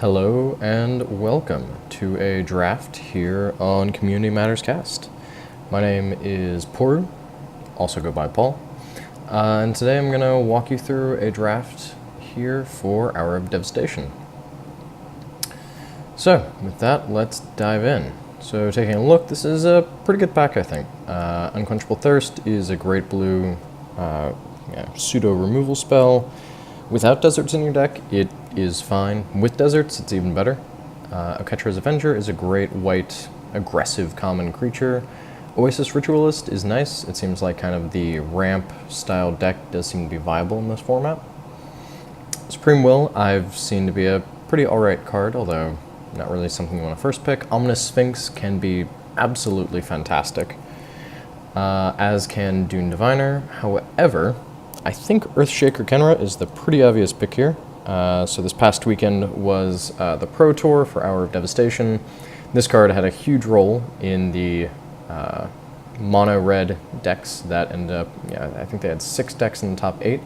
Hello and welcome to a draft here on Community Matters Cast. My name is Poru, also go by Paul, and today I'm going to walk you through a draft here for Hour of Devastation. So, with that, let's dive in. So, taking a look, this is a pretty good pack, I think. Unquenchable Thirst is a great blue pseudo-removal spell. Without deserts in your deck, it is fine. With deserts, it's even better. Oketra's Avenger is a great white, aggressive common creature. Oasis Ritualist is nice. It seems like kind of the ramp-style deck does seem to be viable in this format. Supreme Will, I've seen to be a pretty alright card, although not really something you want to first pick. Ominous Sphinx can be absolutely fantastic, as can Dune Diviner. However, I think Earthshaker Kenra is the pretty obvious pick here. So this past weekend was the Pro Tour for Hour of Devastation. This card had a huge role in the mono-red decks that ended up, I think they had 6 decks in the top 8.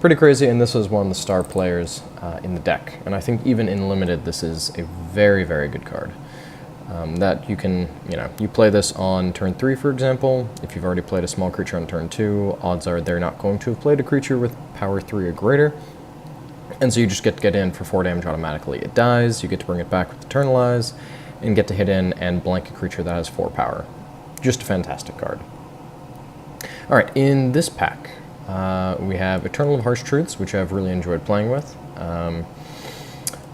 Pretty crazy, and this was one of the star players in the deck. And I think even in Limited, this is a very, very good card. That you can, you play this on turn 3, for example. If you've already played a small creature on turn 2, odds are they're not going to have played a creature with power 3 or greater. And so you just get to get in for 4 damage automatically. It dies, you get to bring it back with Eternalize, and get to hit in and blank a creature that has 4 power. Just a fantastic card. Alright, in this pack, we have Eternal of Harsh Truths, which I've really enjoyed playing with.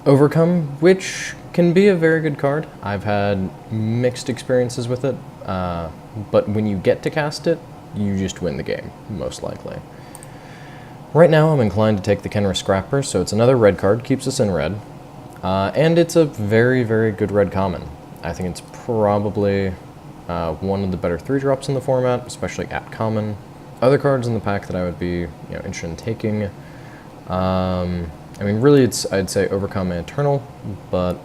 Overcome, which can be a very good card. I've had mixed experiences with it, but when you get to cast it, you just win the game, most likely. Right now, I'm inclined to take the Kenra Scrapper, so it's another red card, keeps us in red, and it's a very, very good red common. I think it's probably one of the better 3-drops in the format, especially at common. Other cards in the pack that I would be interested in taking, I mean, really, I'd say Overcome and Eternal, but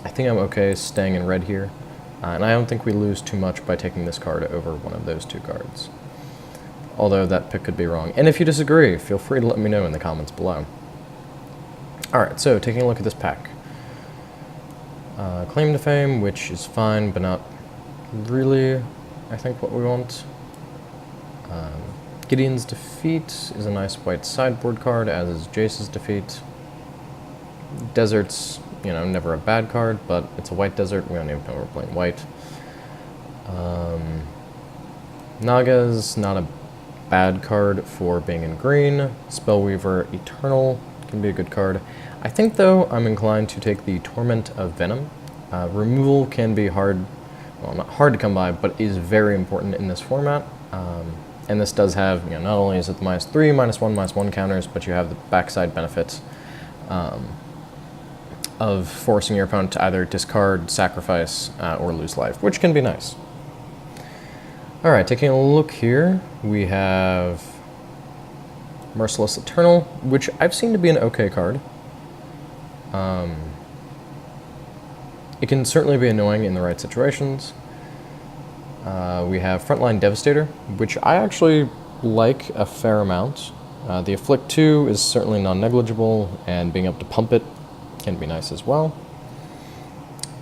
I think I'm okay staying in red here, and I don't think we lose too much by taking this card over one of those 2 cards. Although that pick could be wrong. And if you disagree, feel free to let me know in the comments below. Alright, so taking a look at this pack. Claim to Fame, which is fine, but not really, I think, what we want. Gideon's Defeat is a nice white sideboard card, as is Jace's Defeat. Desert's, never a bad card, but it's a white desert. We don't even know we're playing white. Naga's not a bad card for being in green. Spellweaver Eternal can be a good card. I think, though, I'm inclined to take the Torment of Venom. Removal can be hard, well, not hard to come by, but is very important in this format. And this does have, not only is it the -3, -1, -1 counters, but you have the backside benefit of forcing your opponent to either discard, sacrifice, or lose life, which can be nice. Alright, taking a look here, we have Merciless Eternal, which I've seen to be an okay card. It can certainly be annoying in the right situations. We have Frontline Devastator, which I actually like a fair amount. The Afflict 2 is certainly non-negligible, and being able to pump it can be nice as well.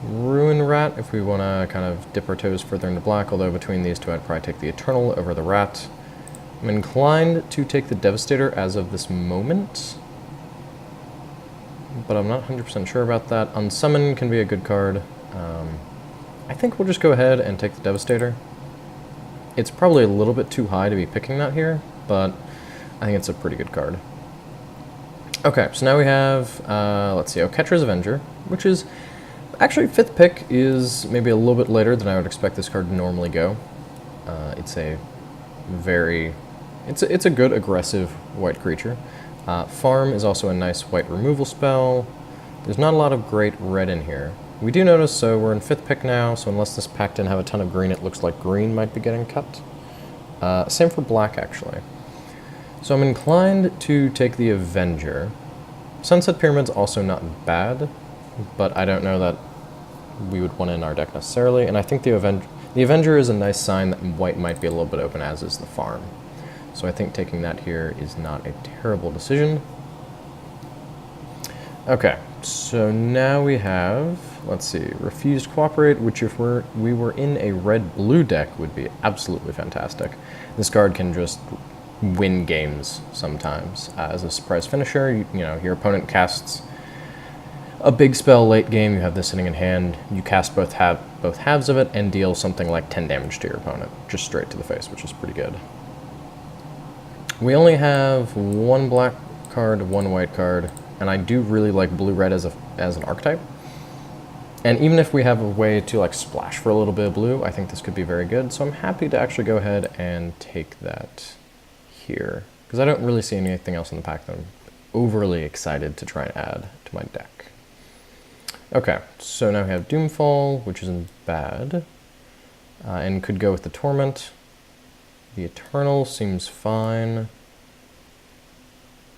Ruin Rat, if we want to kind of dip our toes further into black, although between these 2 I'd probably take the Eternal over the Rat. I'm inclined to take the Devastator as of this moment, but I'm not 100% sure about that. Unsummon can be a good card. I think we'll just go ahead and take the Devastator. It's probably a little bit too high to be picking that here, but I think it's a pretty good card. Okay, so now we have, let's see, Oketra's Avenger, which is, actually 5th pick is maybe a little bit later than I would expect this card to normally go. It's a very, it's a good aggressive white creature. Farm is also a nice white removal spell. There's not a lot of great red in here. We do notice, so we're in 5th pick now, so unless this pack didn't have a ton of green, it looks like green might be getting cut. Same for black, actually. So I'm inclined to take the Avenger. Sunset Pyramid's also not bad, but I don't know that we would want it in our deck necessarily, and I think the Avenger is a nice sign that white might be a little bit open, as is the Farm. So I think taking that here is not a terrible decision. Okay, so now we have, let's see, Refused Cooperate, which if we were in a red-blue deck would be absolutely fantastic. This card can just win games sometimes. As a surprise finisher, you know, your opponent casts a big spell late game, you have this sitting in hand, you cast both halves of it and deal something like 10 damage to your opponent, just straight to the face, which is pretty good. We only have one black card, one white card, and I do really like blue-red as an archetype. And even if we have a way to like splash for a little bit of blue, I think this could be very good. So I'm happy to actually go ahead and take that here, because I don't really see anything else in the pack that I'm overly excited to try and add to my deck. Okay, so now we have Doomfall, which isn't bad, and could go with the Torment. The Eternal seems fine.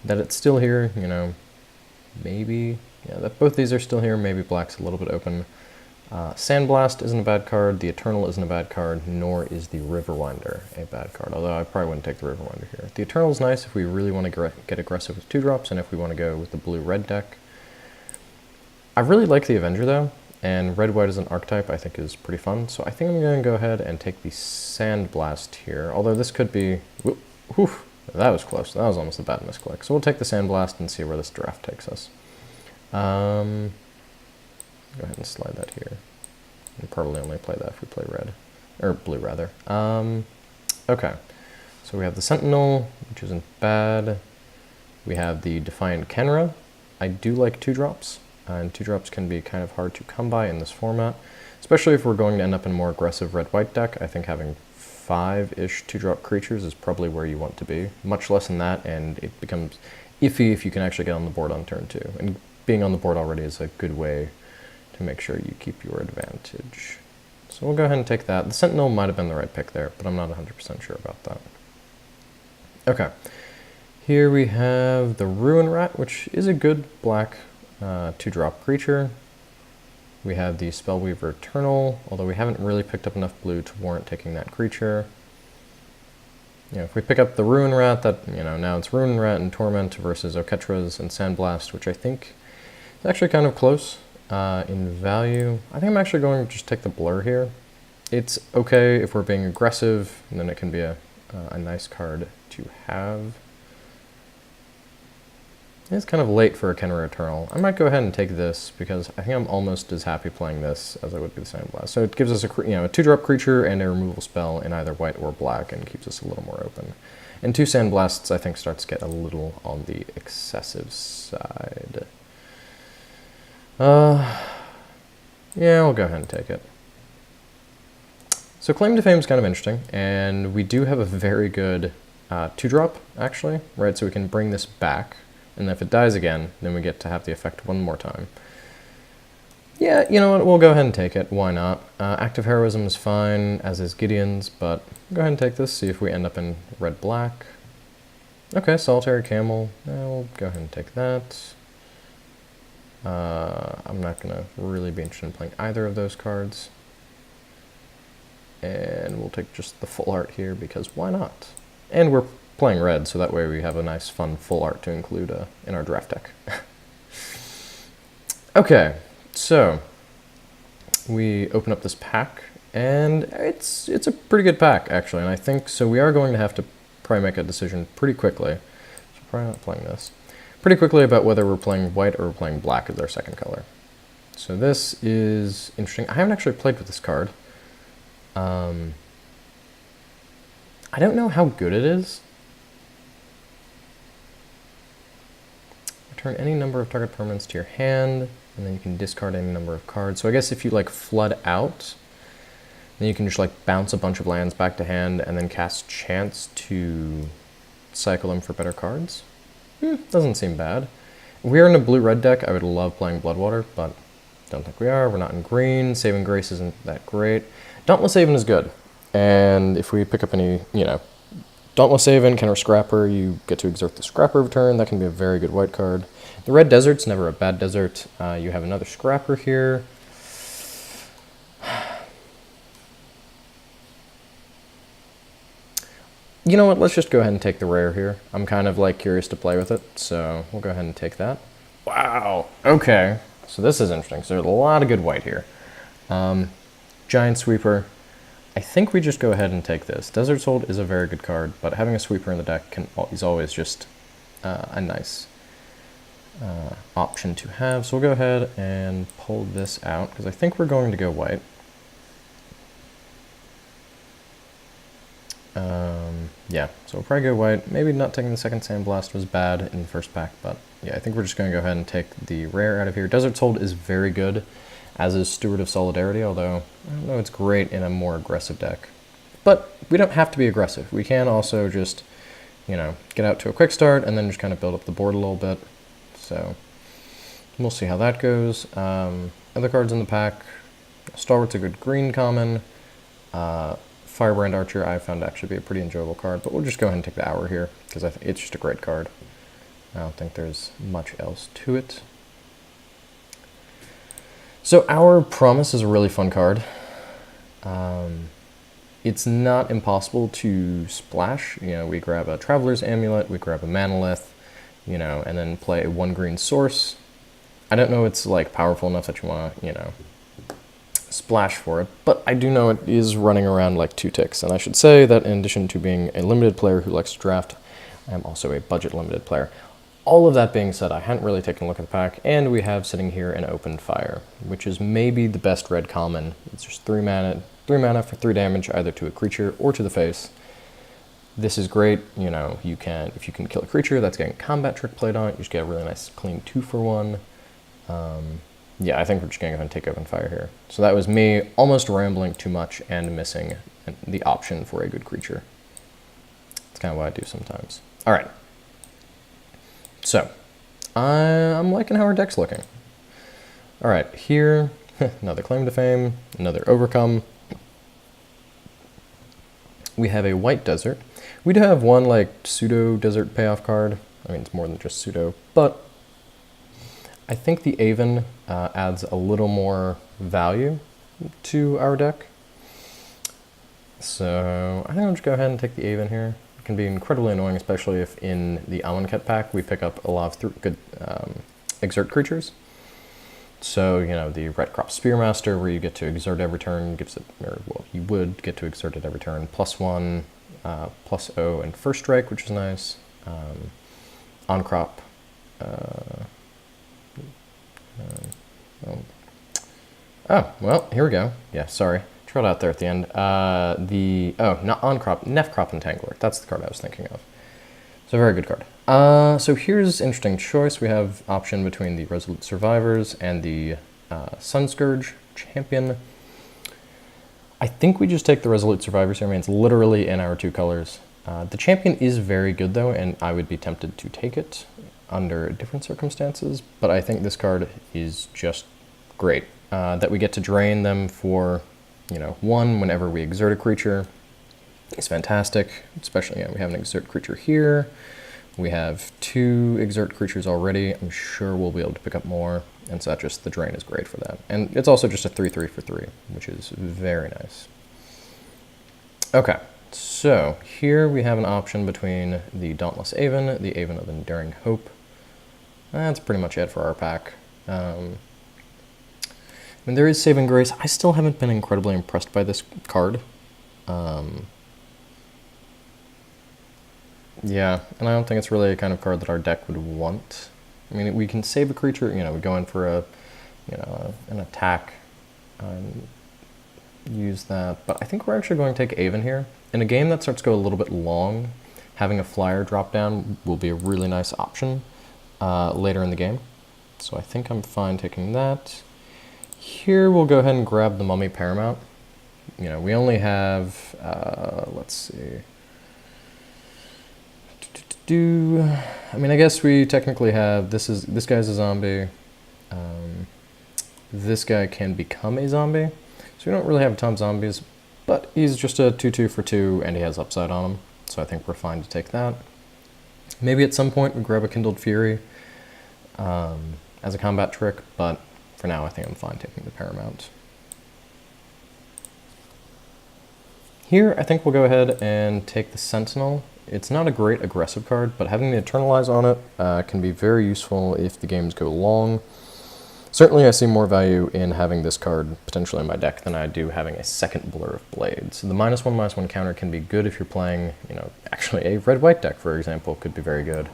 That it's still here, you know, maybe. Yeah, that both these are still here, maybe black's a little bit open. Sandblast isn't a bad card, the Eternal isn't a bad card, nor is the Riverwinder a bad card, although I probably wouldn't take the Riverwinder here. The Eternal's nice if we really want to get aggressive with 2-drops, and if we want to go with the blue-red deck. I really like the Avenger though, and red-white as an archetype I think is pretty fun, so I think I'm going to go ahead and take the Sandblast here, although this could be... Whew, that was close, that was almost a bad misclick. So we'll take the Sandblast and see where this draft takes us. Go ahead and slide that here. We'll probably only play that if we play red. Or blue, rather. Okay. So we have the Sentinel, which isn't bad. We have the Defiant Kenra. I do like 2-drops, and 2-drops can be kind of hard to come by in this format, especially if we're going to end up in a more aggressive red-white deck. I think having 5-ish 2-drop creatures is probably where you want to be. Much less than that, and it becomes iffy if you can actually get on the board on turn 2. And being on the board already is a good way to make sure you keep your advantage. So we'll go ahead and take that. The Sentinel might have been the right pick there, but I'm not 100% sure about that. Okay. Here we have the Ruin Rat, which is a good black 2-drop creature. We have the Spellweaver Eternal, although we haven't really picked up enough blue to warrant taking that creature. You know, if we pick up the Ruin Rat, that, you know, now it's Ruin Rat and Torment versus Oketra's and Sandblast, which I think is actually kind of close in value. I think I'm actually going to just take the Blur here. It's okay if we're being aggressive, and then it can be a nice card to have. It's kind of late for a Kenra Eternal. I might go ahead and take this because I think I'm almost as happy playing this as I would be the Sandblast. So it gives us a 2-drop creature and a removal spell in either white or black and keeps us a little more open. And 2 Sandblasts I think starts to get a little on the excessive side. Yeah, we'll go ahead and take it. So Claim to Fame is kind of interesting, and we do have a very good 2-drop actually, right? So we can bring this back. And if it dies again, then we get to have the effect one more time. Yeah, you know what, we'll go ahead and take it, why not? Active Heroism is fine, as is Gideon's, but go ahead and take this, see if we end up in red-black. Okay, Solitary Camel, we'll go ahead and take that. I'm not going to really be interested in playing either of those cards. And we'll take just the full art here, because why not? And we're playing red, so that way we have a nice fun full art to include in our draft deck. Okay, so we open up this pack, and it's a pretty good pack actually, and I think so we are going to have to probably make a decision pretty quickly. So probably not playing this. Pretty quickly about whether we're playing white or we're playing black as our second color. So this is interesting. I haven't actually played with this card. I don't know how good it is. Return any number of target permanents to your hand, and then you can discard any number of cards. So I guess if you like flood out, then you can just like bounce a bunch of lands back to hand and then cast Chance to cycle them for better cards. Doesn't seem bad. If we are in a blue-red deck, I would love playing Bloodwater, but don't think we are. We're not in green. Saving Grace isn't that great. Dauntless Haven is good. And if we pick up any, Dauntless Haven, Kenra Scrapper, you get to exert the Scrapper of turn. That can be a very good white card. The Red Desert's never a bad desert. You have another Scrapper here. You know what, let's just go ahead and take the rare here. I'm kind of like curious to play with it, so we'll go ahead and take that. Wow. Okay. So this is interesting. So there's a lot of good white here. Giant Sweeper. I think we just go ahead and take this. Desert Soul is a very good card, but having a Sweeper in the deck is always just a nice option to have. So we'll go ahead and pull this out, because I think we're going to go white. Yeah, so we'll probably go white. Maybe not taking the second Sandblast was bad in the first pack, but yeah, I think we're just going to go ahead and take the rare out of here. Desert Soul is very good, as is Steward of Solidarity, although I don't know it's great in a more aggressive deck. But we don't have to be aggressive. We can also just, you know, get out to a quick start and then just kind of build up the board a little bit. So we'll see how that goes. Other cards in the pack, Stalwart's a good green common. Firebrand Archer I found to actually be a pretty enjoyable card, but we'll just go ahead and take the Hour here, because it's just a great card. I don't think there's much else to it. So Hour Promise is a really fun card. It's not impossible to splash. You know, we grab a Traveler's Amulet, we grab a Manolith, you know, and then play a 1 green source. I don't know it's like powerful enough that you want to, you know, splash for it, but I do know it is running around like 2 ticks, and I should say that in addition to being a limited player who likes to draft, I am also a budget limited player. All of that being said, I hadn't really taken a look at the pack, and we have sitting here an Open Fire, which is maybe the best red common. It's just 3 mana for 3 damage, either to a creature or to the face. This is great, you know, if you can kill a creature that's getting combat trick played on it, you just get a really nice clean 2-for-1. Yeah, I think we're just going to go ahead and take Open Fire here. So that was me almost rambling too much and missing the option for a good creature. That's kind of what I do sometimes. All right. So, I'm liking how our deck's looking. All right, here, another Claim to Fame, another Overcome. We have a White Desert. We do have one, like, pseudo-desert payoff card. I mean, it's more than just pseudo, but I think the Aven adds a little more value to our deck. So I think I'll just go ahead and take the Aven here. It can be incredibly annoying, especially if in the Amonkhet pack we pick up a lot of good exert creatures. So, you know, the Red Crop Spearmaster, where you get to exert every turn, gives it, or well, you would get to exert it every turn, +1, +0, and first strike, which is nice. On crop. Oh, well, here we go. Yeah, sorry. Trailed out there at the end. Not on crop, Neff Crop Entangler. That's the card I was thinking of. It's a very good card. So here's an interesting choice. We have option between the Resolute Survivors and the Sunscourge Champion. I think we just take the Resolute Survivors here. I mean, it's literally in our 2 colors. The Champion is very good, though, and I would be tempted to take it under different circumstances, but I think this card is just great. That we get to drain them for, you know, 1 whenever we exert a creature is fantastic, especially, yeah, we have an exert creature here. We have 2 exert creatures already. I'm sure we'll be able to pick up more, and so the drain is great for that. And it's also just a 3/3 for 3, which is very nice. Okay, so here we have an option between the Dauntless Aven, the Aven of Enduring Hope. That's pretty much it for our pack. I mean, there is Saving Grace. I still haven't been incredibly impressed by this card. Yeah, and I don't think it's really a kind of card that our deck would want. I mean, we can save a creature, you know, we go in for an attack and use that. But I think we're actually going to take Aven here. In a game that starts to go a little bit long, having a flyer drop down will be a really nice option later in the game. So I think I'm fine taking that. Here we'll go ahead and grab the Mummy Paramount. You know, we only have, let's see. I mean, I guess we technically have, this guy's a zombie. This guy can become a zombie. So we don't really have a ton of zombies, but he's just a 2/2 for 2 and he has upside on him. So I think we're fine to take that. Maybe at some point we grab a Kindled Fury as a combat trick, but for now I think I'm fine taking the Paramount. Here I think we'll go ahead and take the Sentinel. It's not a great aggressive card, but having the Eternalize on it can be very useful if the games go long. Certainly I see more value in having this card potentially in my deck than I do having a second Blur of Blades. The -1/-1 counter can be good if you're playing, actually a red-white deck, for example, could be very good.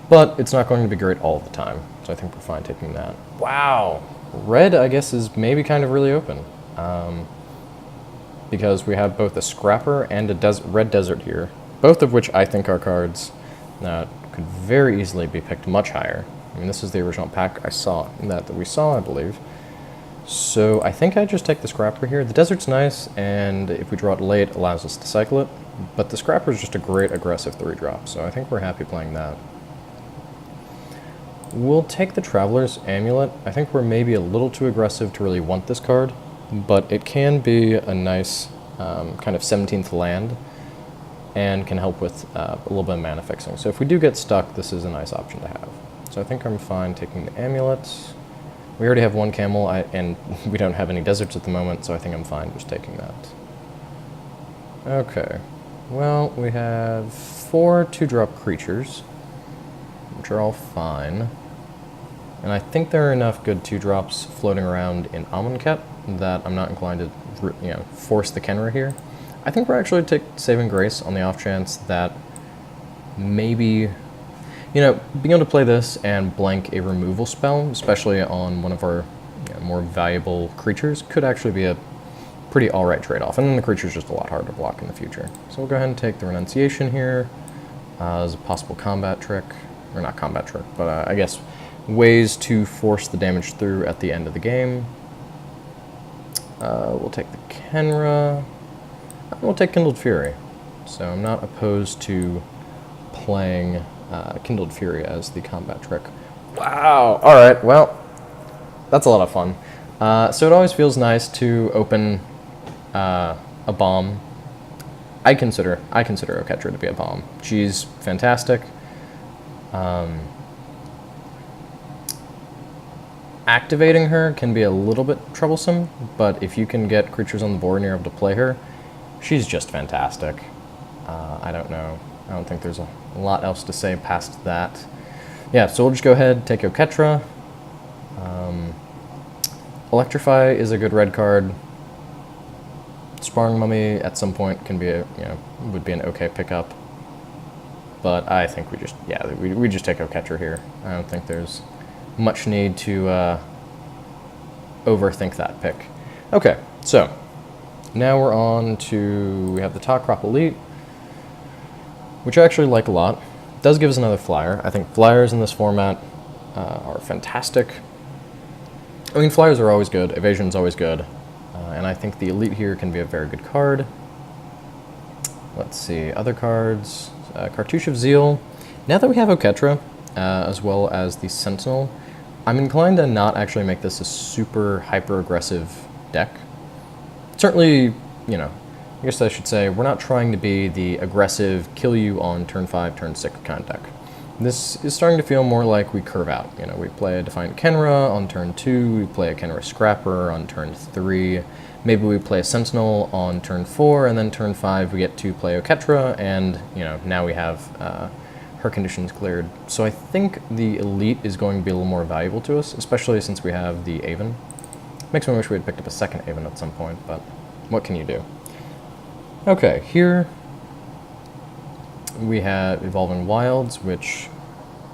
But it's not going to be great all the time, so I think we're fine taking that. Wow! Red, I guess, is maybe kind of really open. Because we have both a Scrapper and a Red Desert here, both of which I think are cards that could very easily be picked much higher. I mean, this is the original pack that we saw, I believe. So I think I just take the Scrapper here. The Desert's nice, and if we draw it late, it allows us to cycle it. But the Scrapper is just a great aggressive 3-drop, so I think we're happy playing that. We'll take the Traveler's Amulet. I think we're maybe a little too aggressive to really want this card, but it can be a nice kind of 17th land and can help with a little bit of mana fixing. So if we do get stuck, this is a nice option to have. So I think I'm fine taking the Amulets. We already have one Camel, and we don't have any Deserts at the moment, so I think I'm fine just taking that. Okay, well, we have 4 2-drop creatures, which are all fine. And I think there are enough good 2-drops floating around in Amonkhet that I'm not inclined to force the Kenra here. I think we're actually take Saving Grace on the off chance that maybe, being able to play this and blank a removal spell, especially on one of our more valuable creatures, could actually be a pretty alright trade-off. And then the creature's just a lot harder to block in the future. So we'll go ahead and take the Renunciation here as a possible combat trick. Or not combat trick, but I guess ways to force the damage through at the end of the game. We'll take the Kenra. We'll take Kindled Fury. So I'm not opposed to playing Kindled Fury as the combat trick. Wow! Alright, well, that's a lot of fun. So it always feels nice to open a bomb. I consider Oketra to be a bomb. She's fantastic. Activating her can be a little bit troublesome, but if you can get creatures on the board and you're able to play her, she's just fantastic. I don't know. I don't think there's a lot else to say past that. Yeah, so we'll just go ahead, take Oketra. Electrify is a good red card. Sparring Mummy at some point can be would be an okay pickup. But I think we just take Oketra here. I don't think there's much need to overthink that pick. Okay, so now we're on to, we have the Top Crop Elite, which I actually like a lot. It does give us another flyer. I think flyers in this format are fantastic. I mean, flyers are always good, evasion's always good, and I think the Elite here can be a very good card. Let's see, other cards. Cartouche of Zeal. Now that we have Oketra, as well as the Sentinel, I'm inclined to not actually make this a super hyper-aggressive deck. Certainly, I guess I should say, we're not trying to be the aggressive, kill you on turn 5, turn 6 kind of deck. This is starting to feel more like we curve out. We play a Defiant Kenra on turn 2, we play a Kenra Scrapper on turn 3, maybe we play a Sentinel on turn 4, and then turn 5 we get to play Oketra, and now we have her conditions cleared. So I think the Elite is going to be a little more valuable to us, especially since we have the Aven. Makes me wish we had picked up a second Aven at some point, but what can you do? Okay, here we have Evolving Wilds, which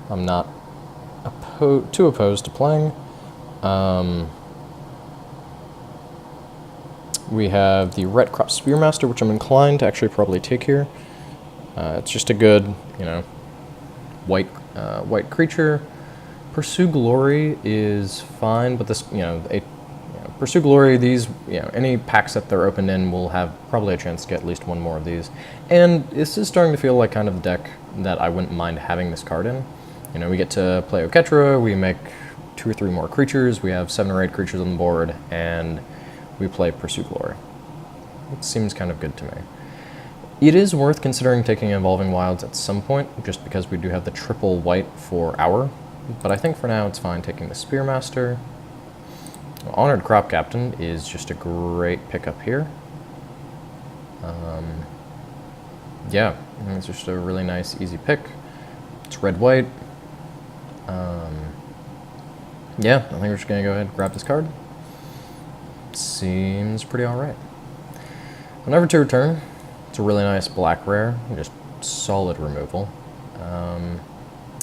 I'm not too opposed to playing. We have the Ret Crop Spearmaster, which I'm inclined to actually probably take here. It's just a good, white creature. Pursue Glory is fine, but this, Pursue Glory, these, any packs that they're opened in will have probably a chance to get at least one more of these. And this is starting to feel like kind of the deck that I wouldn't mind having this card in. We get to play Oketra, we make 2 or 3 more creatures, we have 7 or 8 creatures on the board, and we play Pursue Glory. It seems kind of good to me. It is worth considering taking Evolving Wilds at some point, just because we do have the triple white for Hour, but I think for now it's fine taking the Spearmaster. Honored Crop Captain is just a great pickup here. Yeah, I think it's just a really nice, easy pick. It's red-white. Yeah, I think we're just going to go ahead and grab this card. Seems pretty alright. Whenever to return, it's a really nice black rare, just solid removal.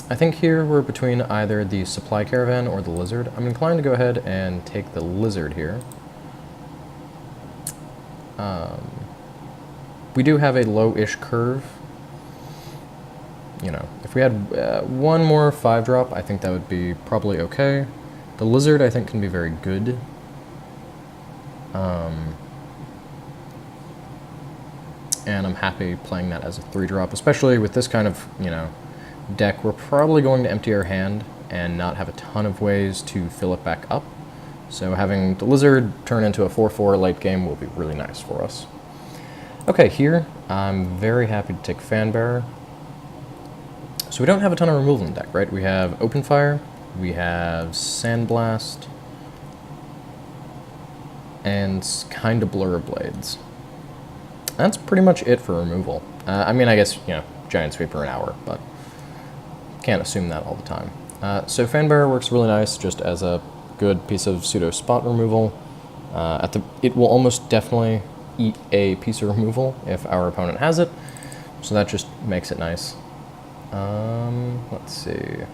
I think here we're between either the Supply Caravan or the Lizard. I'm inclined to go ahead and take the Lizard here. We do have a low-ish curve. You know, if we had one more 5-drop, I think that would be probably okay. The Lizard, I think, can be very good. And I'm happy playing that as a 3-drop, especially with this kind of, you know, deck. We're probably going to empty our hand and not have a ton of ways to fill it back up. So having the Lizard turn into a 4/4 late game will be really nice for us. Okay, here, I'm very happy to take Fanbearer. So we don't have a ton of removal in the deck, right? We have Open Fire, we have Sandblast, and kind of Blur Blades. That's pretty much it for removal. I mean, I guess, you know, Giant Sweeper an hour, but can't assume that all the time. So Fanbearer works really nice just as a good piece of pseudo spot removal. It will almost definitely eat a piece of removal if our opponent has it, so that just makes it nice. Let's see.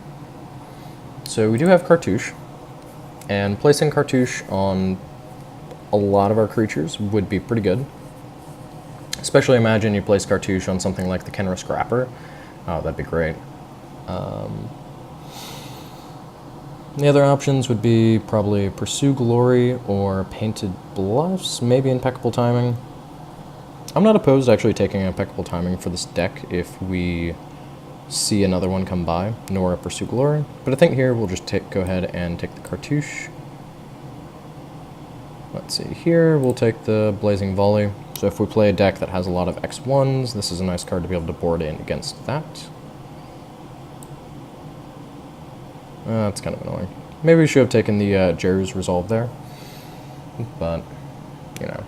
So we do have Cartouche, and placing Cartouche on a lot of our creatures would be pretty good. Especially imagine you place Cartouche on something like the Kenra Scrapper. Oh, that'd be great. The other options would be probably Pursue Glory or Painted Bluffs, maybe Impeccable Timing. I'm not opposed to actually taking Impeccable Timing for this deck if we see another one come by, nor a Pursue Glory, but I think here we'll just go ahead and take the Cartouche. Let's see, here we'll take the Blazing Volley. So if we play a deck that has a lot of X1s, this is a nice card to be able to board in against that. That's kind of annoying. Maybe we should have taken the Jeru's Resolve there, but, you know,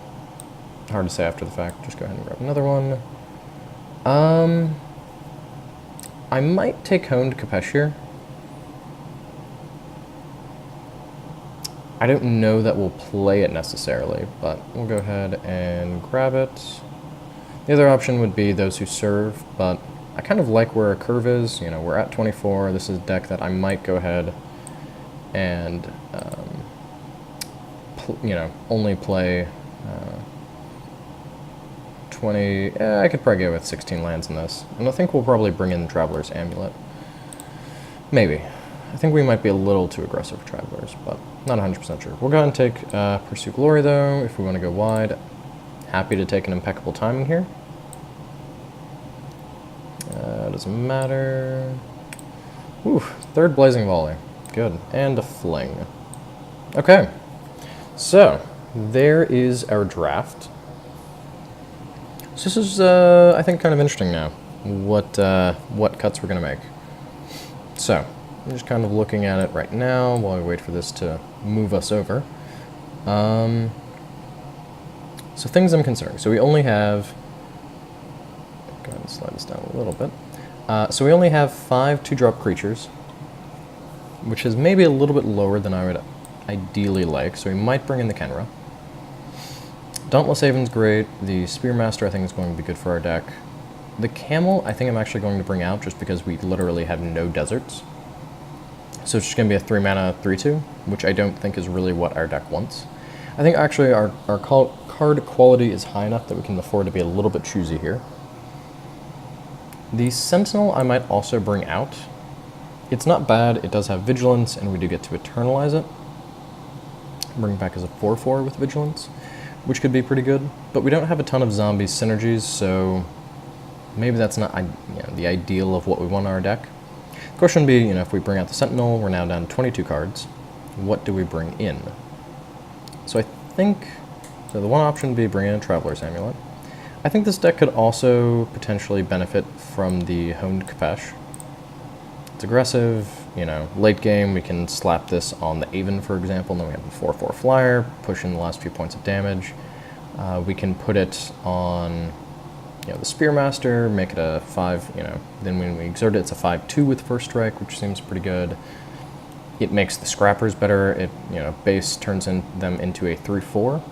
hard to say after the fact. Just go ahead and grab another one. I might take Honed Kapesh here. I don't know that we'll play it necessarily, but we'll go ahead and grab it. The other option would be Those Who Serve, but I kind of like where our curve is. You know, we're at 24. This is a deck that I might go ahead and, you know, only play 20. I could probably go with 16 lands in this. And I think we'll probably bring in Traveler's Amulet. Maybe. I think we might be a little too aggressive for Travelers, but not 100% sure. We'll go ahead and take Pursue Glory, though, if we want to go wide. Happy to take an Impeccable Timing here. Doesn't matter. Ooh, third Blazing Volley. Good. And a Fling. Okay. So, there is our draft. So this is, I think, kind of interesting now, what cuts we're going to make. So, I'm just kind of looking at it right now while we wait for this to move us over. So things I'm considering. So we only have, go ahead and slide this down a little bit. So we only have 5 2-drop creatures, which is maybe a little bit lower than I would ideally like, so we might bring in the Kenra. Dauntless Haven's great. The Spearmaster I think is going to be good for our deck. The Camel I think I'm actually going to bring out just because we literally have no deserts. So it's just going to be a 3-mana 3/2, which I don't think is really what our deck wants. I think actually our card quality is high enough that we can afford to be a little bit choosy here. The Sentinel I might also bring out. It's not bad, it does have Vigilance, and we do get to Eternalize it. Bring it back as a 4/4 with Vigilance, which could be pretty good, but we don't have a ton of zombie synergies, so maybe that's not the ideal of what we want in our deck. The question would be, you know, if we bring out the Sentinel, we're now down to 22 cards. What do we bring in? So I think, so the one option would be bring in a Traveler's Amulet. I think this deck could also potentially benefit from the Honed Kapesh. It's aggressive, you know, late game we can slap this on the Aven, for example, and then we have the 4/4 flyer, push in the last few points of damage. We can put it on the Spearmaster, make it a 5, then when we exert it, it's a 5/2 with first strike, which seems pretty good. It makes the Scrappers better. It, base turns them into a 3/4.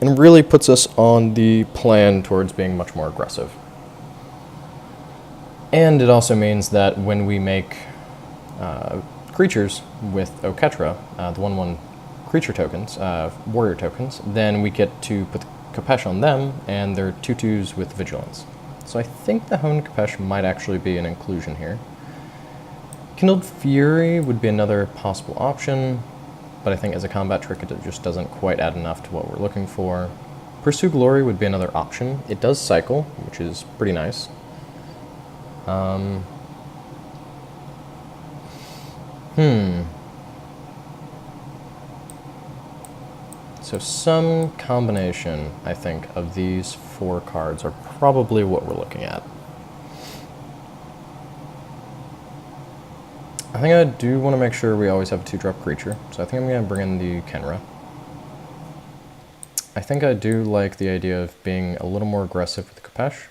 And really puts us on the plan towards being much more aggressive. And it also means that when we make creatures with Oketra, the 1/1 creature tokens, warrior tokens, then we get to put the Kapesh on them, and they're 2/2s with vigilance. So I think the Honed Kapesh might actually be an inclusion here. Kindled Fury would be another possible option, but I think as a combat trick it just doesn't quite add enough to what we're looking for. Pursue Glory would be another option. It does cycle, which is pretty nice. So some combination, I think, of these 4 cards are probably what we're looking at. I think I do want to make sure we always have a 2-drop creature, so I think I'm going to bring in the Kenra. I think I do like the idea of being a little more aggressive with the Kapesh.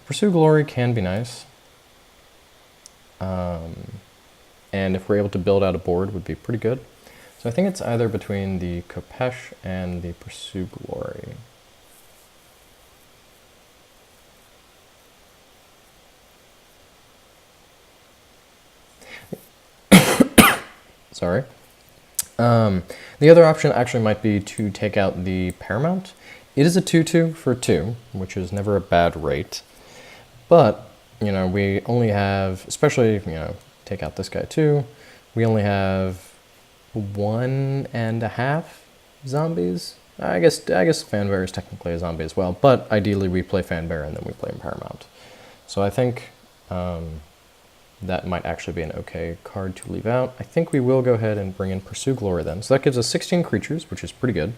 Pursue Glory can be nice. And if we're able to build out a board, would be pretty good. So I think it's either between the Kapesh and the Pursue Glory. Sorry. The other option actually might be to take out the Paramount. It is a 2/2 for 2, which is never a bad rate. But, we only have, especially, take out this guy too, we only have 1.5 zombies. I guess Fanbear is technically a zombie as well, but ideally we play Fanbear and then we play Paramount. So I think that might actually be an okay card to leave out. I think we will go ahead and bring in Pursue Glory then. So that gives us 16 creatures, which is pretty good.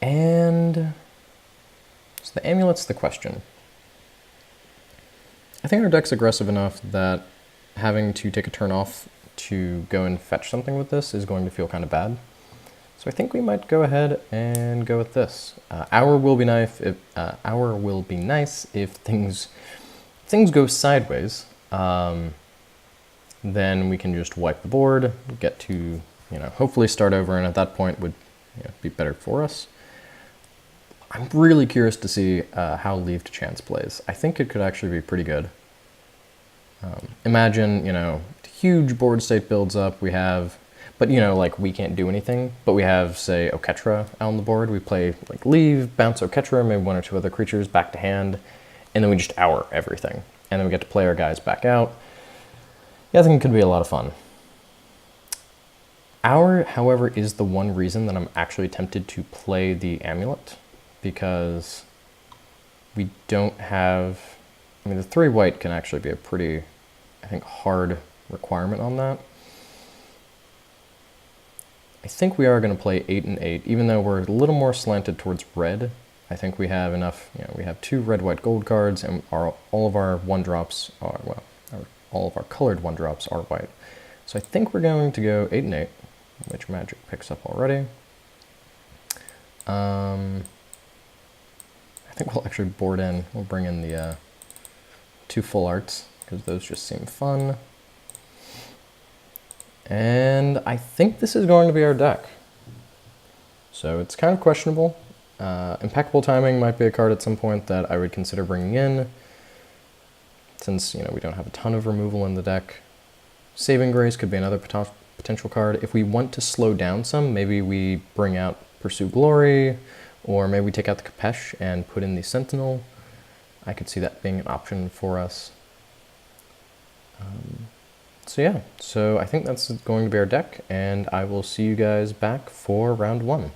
And so the Amulet's the question. I think our deck's aggressive enough that having to take a turn off to go and fetch something with this is going to feel kind of bad. So I think we might go ahead and go with this. Hour will be nice if things go sideways. Then we can just wipe the board, get to, hopefully start over, and at that point would be better for us. I'm really curious to see how Leave to Chance plays. I think it could actually be pretty good. Imagine, huge board state builds up, we have, but we can't do anything, but we have, say, Oketra out on the board. We play, Leave, bounce Oketra, maybe 1 or 2 other creatures back to hand, and then we just hour everything. And then we get to play our guys back out. Yeah, I think it could be a lot of fun. Hour, however, is the one reason that I'm actually tempted to play the Amulet, because we don't have, the 3 white can actually be a pretty, I think, hard requirement on that. I think we are going to play 8 and 8, even though we're a little more slanted towards red. I think we have enough, we have 2 red, white, gold cards, and all of our 1-drops are, all of our colored 1-drops are white. So I think we're going to go 8 and 8, which Magic picks up already. I think we'll actually board in, we'll bring in the 2 full arts, because those just seem fun. And I think this is going to be our deck. So it's kind of questionable. Impeccable Timing might be a card at some point that I would consider bringing in, since we don't have a ton of removal in the deck. Saving Grace could be another potential card. If we want to slow down some, maybe we bring out Pursue Glory, or maybe we take out the Kapesh and put in the Sentinel. I could see that being an option for us. So yeah, so I think that's going to be our deck, and I will see you guys back for round 1.